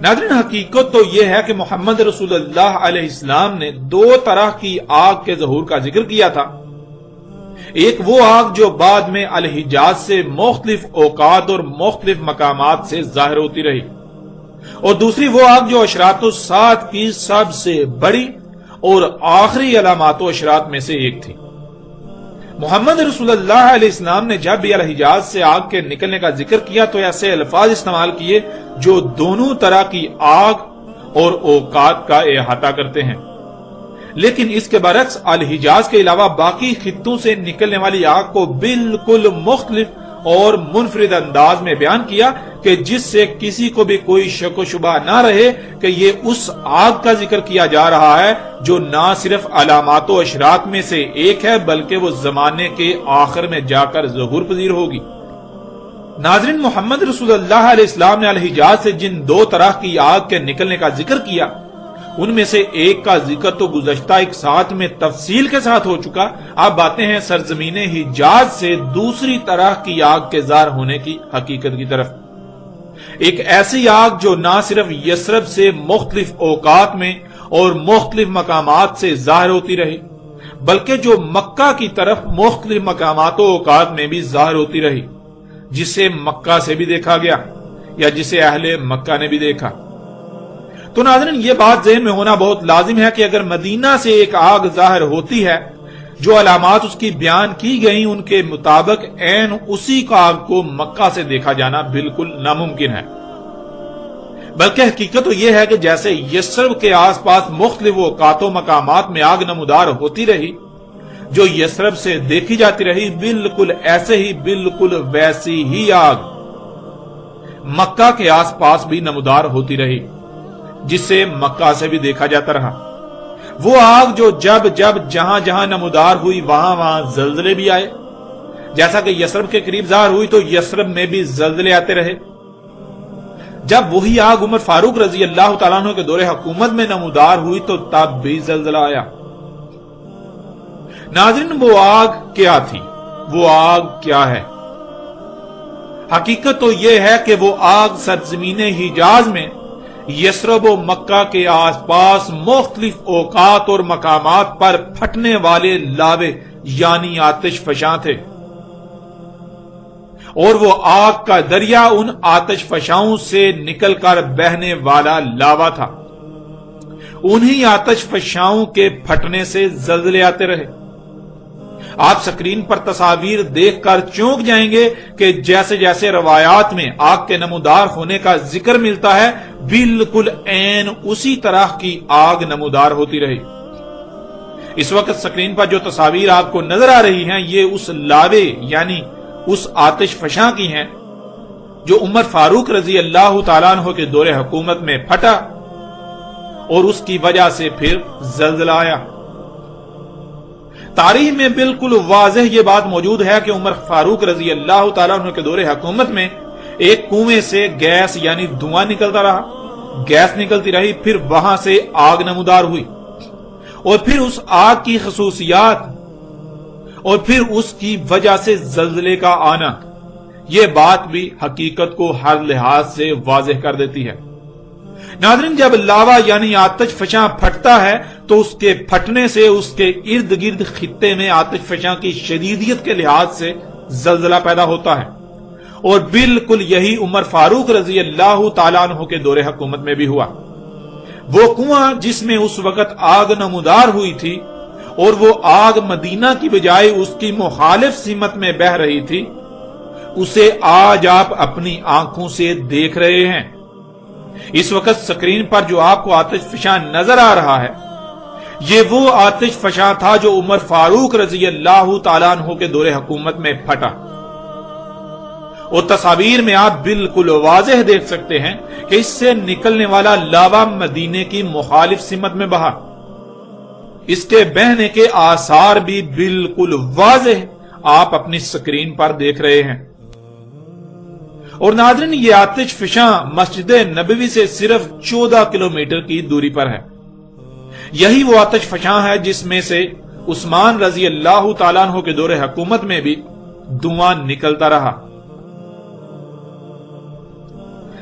ناظرین، حقیقت تو یہ ہے کہ محمد رسول اللہ علیہ السلام نے دو طرح کی آگ کے ظہور کا ذکر کیا تھا۔ ایک وہ آگ جو بعد میں الحجاز سے مختلف اوقات اور مختلف مقامات سے ظاہر ہوتی رہی، اور دوسری وہ آگ جو اشراط الساعۃ کی سب سے بڑی اور آخری علامات و اشراط میں سے ایک تھی۔ محمد رسول اللہ علیہ السلام نے جب بھی الحجاز سے آگ کے نکلنے کا ذکر کیا تو ایسے الفاظ استعمال کیے جو دونوں طرح کی آگ اور اوقات کا احاطہ کرتے ہیں، لیکن اس کے برعکس الحجاز کے علاوہ باقی خطوں سے نکلنے والی آگ کو بالکل مختلف اور منفرد انداز میں بیان کیا کہ جس سے کسی کو بھی کوئی شک و شبہ نہ رہے کہ یہ اس آگ کا ذکر کیا جا رہا ہے جو نہ صرف علامات و اشراط میں سے ایک ہے بلکہ وہ زمانے کے آخر میں جا کر ظہور پذیر ہوگی۔ ناظرین، محمد رسول اللہ علیہ السلام نے الحجاز سے جن دو طرح کی آگ کے نکلنے کا ذکر کیا ان میں سے ایک کا ذکر تو گزشتہ ایک ساتھ میں تفصیل کے ساتھ ہو چکا۔ اب باتیں ہیں سرزمین حجاز سے دوسری طرح کی آگ کے ظاہر ہونے کی حقیقت کی طرف۔ ایک ایسی آگ جو نہ صرف یثرب سے مختلف اوقات میں اور مختلف مقامات سے ظاہر ہوتی رہی بلکہ جو مکہ کی طرف مختلف مقامات و اوقات میں بھی ظاہر ہوتی رہی، جسے مکہ سے بھی دیکھا گیا یا جسے اہل مکہ نے بھی دیکھا۔ تو ناظرین، یہ بات ذہن میں ہونا بہت لازم ہے کہ اگر مدینہ سے ایک آگ ظاہر ہوتی ہے، جو علامات اس کی بیان کی گئیں ان کے مطابق عین اسی کا آگ کو مکہ سے دیکھا جانا بالکل ناممکن ہے۔ بلکہ حقیقت تو یہ ہے کہ جیسے یثرب کے آس پاس مختلف اوقات و مقامات میں آگ نمودار ہوتی رہی جو یثرب سے دیکھی جاتی رہی، بالکل ایسے ہی بالکل ویسی ہی آگ مکہ کے آس پاس بھی نمودار ہوتی رہی جسے مکہ سے بھی دیکھا جاتا رہا۔ وہ آگ جو جب جب جہاں جہاں نمودار ہوئی وہاں وہاں زلزلے بھی آئے، جیسا کہ یثرب کے قریب ظاہر ہوئی تو یثرب میں بھی زلزلے آتے رہے۔ جب وہی آگ عمر فاروق رضی اللہ تعالیٰ عنہ کے دور حکومت میں نمودار ہوئی تو تب بھی زلزلہ آیا۔ ناظرین، وہ آگ کیا تھی؟ وہ آگ کیا ہے؟ حقیقت تو یہ ہے کہ وہ آگ سرزمین حجاز میں یثرب و مکہ کے آس پاس مختلف اوقات اور مقامات پر پھٹنے والے لاوے یعنی آتش فشاں تھے، اور وہ آگ کا دریا ان آتش فشاؤں سے نکل کر بہنے والا لاوا تھا۔ انہی آتش فشاؤں کے پھٹنے سے زلزلے آتے رہے۔ آپ سکرین پر تصاویر دیکھ کر چونک جائیں گے کہ جیسے جیسے روایات میں آگ کے نمودار ہونے کا ذکر ملتا ہے بالکل عین اسی طرح کی آگ نمودار ہوتی رہی۔ اس وقت سکرین پر جو تصاویر آپ کو نظر آ رہی ہیں یہ اس لاوے یعنی اس آتش فشاں کی ہیں جو عمر فاروق رضی اللہ تعالیٰ عنہ کے دور حکومت میں پھٹا اور اس کی وجہ سے پھر زلزلہ آیا۔ تاریخ میں بالکل واضح یہ بات موجود ہے کہ عمر فاروق رضی اللہ تعالیٰ عنہ کے دور حکومت میں ایک کنویں سے گیس یعنی دھواں نکلتا رہا، گیس نکلتی رہی، پھر وہاں سے آگ نمودار ہوئی، اور پھر اس آگ کی خصوصیات اور پھر اس کی وجہ سے زلزلے کا آنا، یہ بات بھی حقیقت کو ہر لحاظ سے واضح کر دیتی ہے۔ ناظرین، جب لاوا یعنی آتش فشاں پھٹتا ہے تو اس کے پھٹنے سے اس کے ارد گرد خطے میں آتش فشاں کی شدیدیت کے لحاظ سے زلزلہ پیدا ہوتا ہے، اور بالکل یہی عمر فاروق رضی اللہ تعالیٰ عنہ کے دور حکومت میں بھی ہوا۔ وہ کنواں جس میں اس وقت آگ نمودار ہوئی تھی اور وہ آگ مدینہ کی بجائے اس کی مخالف سمت میں بہہ رہی تھی، اسے آج آپ اپنی آنکھوں سے دیکھ رہے ہیں۔ اس وقت سکرین پر جو آپ کو آتش فشاں نظر آ رہا ہے یہ وہ آتش فشاں تھا جو عمر فاروق رضی اللہ تعالیٰ عنہ کے دور حکومت میں پھٹا، اور تصاویر میں آپ بالکل واضح دیکھ سکتے ہیں کہ اس سے نکلنے والا لاوا مدینے کی مخالف سمت میں بہا۔ اس کے بہنے کے آثار بھی بالکل واضح آپ اپنی سکرین پر دیکھ رہے ہیں۔ اور ناظرین، یہ آتش فشاں مسجد نبوی سے صرف 14 کلومیٹر کی دوری پر ہے۔ یہی وہ آتش فشاں ہے جس میں سے عثمان رضی اللہ تعالیٰ عنہ کے دور حکومت میں بھی دھواں نکلتا رہا۔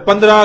15,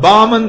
52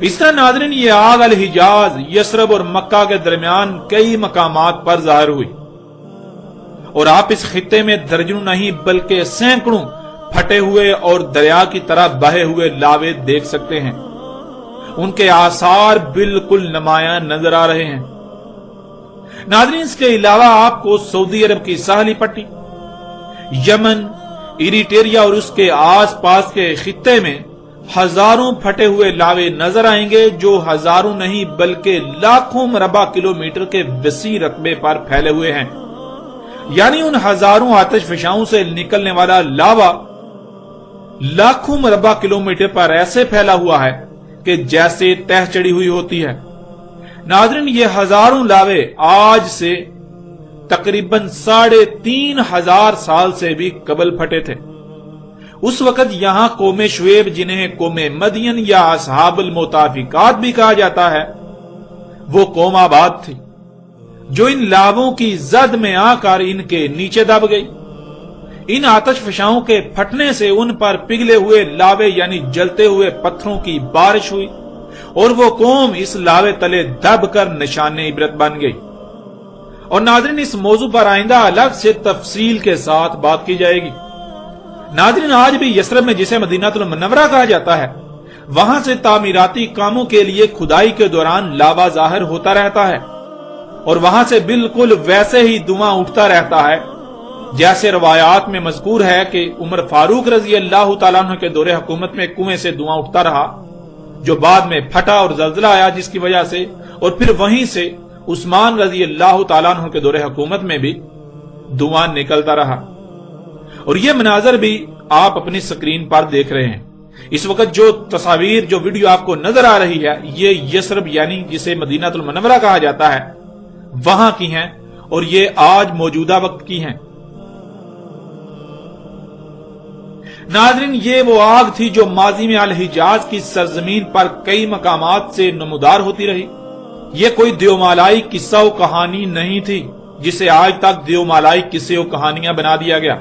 اس طرح ناظرین یہ آگ الحجاز، یثرب اور مکہ کے درمیان کئی مقامات پر ظاہر ہوئی، اور آپ اس خطے میں درجنوں نہیں بلکہ سینکڑوں پھٹے ہوئے اور دریا کی طرح بہے ہوئے لاوے دیکھ سکتے ہیں۔ ان کے آثار بالکل نمایاں نظر آ رہے ہیں۔ ناظرین اس کے علاوہ آپ کو سعودی عرب کی ساحلی پٹی، یمن، ایریٹریا اور اس کے آس پاس کے خطے میں ہزاروں پھٹے ہوئے لاوے نظر آئیں گے، جو ہزاروں نہیں بلکہ لاکھوں مربع کلومیٹر کے وسیع رقبے پر پھیلے ہوئے ہیں۔ یعنی ان ہزاروں آتش فشاؤں سے نکلنے والا لاوا لاکھوں مربع کلومیٹر پر ایسے پھیلا ہوا ہے کہ جیسے تہ چڑی ہوئی ہوتی ہے۔ ناظرین یہ ہزاروں لاوے آج سے تقریباً 3500 سال سے بھی قبل پھٹے تھے۔ اس وقت یہاں قوم شعیب، جنہیں قوم مدین یا اصحاب المتافقات بھی کہا جاتا ہے، وہ قوم آباد تھی، جو ان لاووں کی زد میں آ کر ان کے نیچے دب گئی۔ ان آتش فشاؤں کے پھٹنے سے ان پر پگھلے ہوئے لاوے یعنی جلتے ہوئے پتھروں کی بارش ہوئی، اور وہ قوم اس لاوے تلے دب کر نشان عبرت بن گئی۔ اور ناظرین اس موضوع پر آئندہ الگ سے تفصیل کے ساتھ بات کی جائے گی۔ ناظرین آج بھی یثرب میں، جسے مدینہ المنورہ کہا جاتا ہے، وہاں سے تعمیراتی کاموں کے لیے کھدائی کے دوران لاوا ظاہر ہوتا رہتا ہے، اور وہاں سے بالکل ویسے ہی دھواں اٹھتا رہتا ہے جیسے روایات میں مذکور ہے کہ عمر فاروق رضی اللہ تعالیٰ عنہ کے دور حکومت میں کنویں سے دھواں اٹھتا رہا، جو بعد میں پھٹا اور زلزلہ آیا جس کی وجہ سے، اور پھر وہیں سے عثمان رضی اللہ تعالیٰ عنہ کے دور حکومت میں بھی دھواں نکلتا رہا۔ اور یہ مناظر بھی آپ اپنی سکرین پر دیکھ رہے ہیں۔ اس وقت جو تصاویر، جو ویڈیو آپ کو نظر آ رہی ہے، یہ یثرب یعنی جسے مدینہ المنورہ کہا جاتا ہے، وہاں کی ہیں، اور یہ آج موجودہ وقت کی ہیں۔ ناظرین یہ وہ آگ تھی جو ماضی میں الحجاز کی سرزمین پر کئی مقامات سے نمودار ہوتی رہی۔ یہ کوئی دیومالائی قصہ و کہانی نہیں تھی جسے آج تک دیومالائی قصے و کہانیاں بنا دیا گیا۔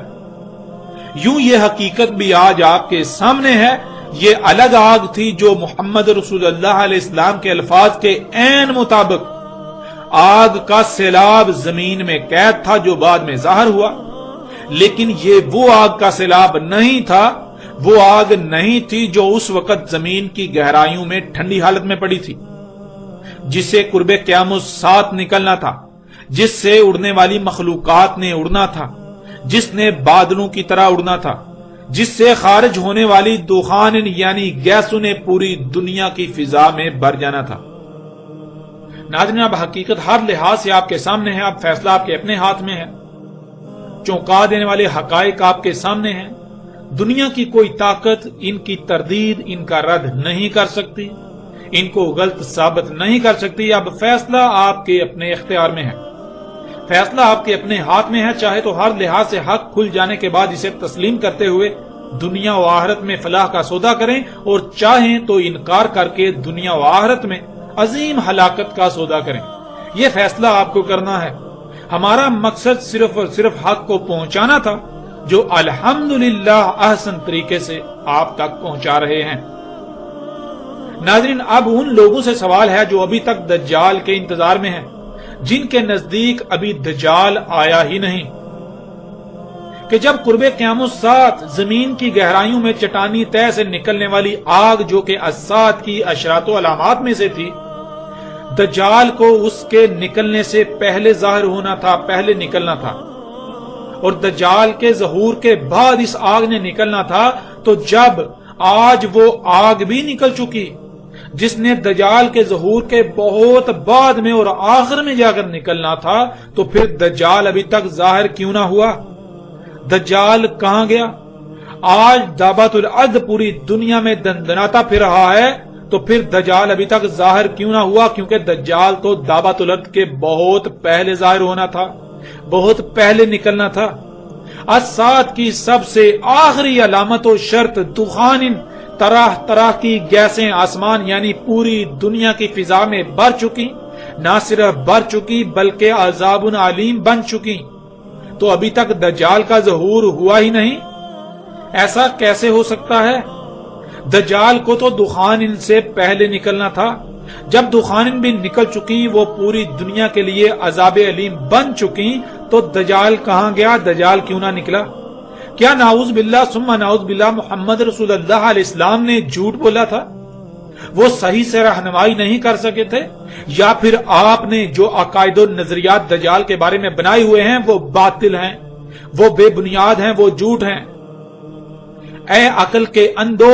یوں یہ حقیقت بھی آج آپ کے سامنے ہے۔ یہ الگ آگ تھی جو محمد رسول اللہ علیہ السلام کے الفاظ کے عین مطابق آگ کا سیلاب زمین میں قید تھا، جو بعد میں ظاہر ہوا۔ لیکن یہ وہ آگ کا سیلاب نہیں تھا، وہ آگ نہیں تھی جو اس وقت زمین کی گہرائیوں میں ٹھنڈی حالت میں پڑی تھی، جسے قرب قیامت ساتھ نکلنا تھا، جس سے اڑنے والی مخلوقات نے اڑنا تھا، جس نے بادلوں کی طرح اڑنا تھا، جس سے خارج ہونے والی دخان یعنی گیسوں نے پوری دنیا کی فضا میں بھر جانا تھا۔ ناظرین اب حقیقت ہر لحاظ سے آپ کے سامنے ہے، اب فیصلہ آپ کے اپنے ہاتھ میں ہے۔ چونکا دینے والے حقائق آپ کے سامنے ہیں۔ دنیا کی کوئی طاقت ان کی تردید، ان کا رد نہیں کر سکتی، ان کو غلط ثابت نہیں کر سکتی۔ اب فیصلہ آپ کے اپنے اختیار میں ہے، فیصلہ آپ کے اپنے ہاتھ میں ہے۔ چاہے تو ہر لحاظ سے حق کھل جانے کے بعد اسے تسلیم کرتے ہوئے دنیا و آخرت میں فلاح کا سودا کریں، اور چاہیں تو انکار کر کے دنیا و آخرت میں عظیم ہلاکت کا سودا کریں۔ یہ فیصلہ آپ کو کرنا ہے۔ ہمارا مقصد صرف اور صرف حق کو پہنچانا تھا، جو الحمدللہ احسن طریقے سے آپ تک پہنچا رہے ہیں۔ ناظرین اب ان لوگوں سے سوال ہے جو ابھی تک دجال کے انتظار میں ہیں، جن کے نزدیک ابھی دجال آیا ہی نہیں، کہ جب قرب قیامت ساتھ زمین کی گہرائیوں میں چٹانی تہ سے نکلنے والی آگ، جو کہ الساعۃ کی اشراط و علامات میں سے تھی، دجال کو اس کے نکلنے سے پہلے ظاہر ہونا تھا، پہلے نکلنا تھا، اور دجال کے ظہور کے بعد اس آگ نے نکلنا تھا، تو جب آج وہ آگ بھی نکل چکی جس نے دجال کے ظہور کے بہت بعد میں اور آخر میں جا کر نکلنا تھا، تو پھر دجال ابھی تک ظاہر کیوں نہ ہوا؟ دجال کہاں گیا؟ آج دعوت الارض پوری دنیا میں دندناتا پھر رہا ہے، تو پھر دجال ابھی تک ظاہر کیوں نہ ہوا؟ کیونکہ دجال تو دعوت الارض کے بہت پہلے ظاہر ہونا تھا، بہت پہلے نکلنا تھا۔ الساعۃ کی سب سے آخری علامت و شرط دخان، طرح طرح کی گیسیں آسمان یعنی پوری دنیا کی فضا میں بھر چکی، نہ صرف بھر چکی بلکہ عذاب علیم بن چکی، تو ابھی تک دجال کا ظہور ہوا ہی نہیں۔ ایسا کیسے ہو سکتا ہے؟ دجال کو تو دخان ان سے پہلے نکلنا تھا. جب دخان بھی نکل چکی، وہ پوری دنیا کے لیے عذاب علیم بن چکی، تو دجال کہاں گیا؟ دجال کیوں نہ نکلا؟ کیا نعوذ باللہ ثم نعوذ باللہ محمد رسول اللہ علیہ السلام نے جھوٹ بولا تھا؟ وہ صحیح سے رہنمائی نہیں کر سکے تھے؟ یا پھر آپ نے جو عقائد و نظریات دجال کے بارے میں بنائے ہوئے ہیں وہ باطل ہیں، وہ بے بنیاد ہیں، وہ جھوٹ ہیں؟ اے عقل کے اندھو،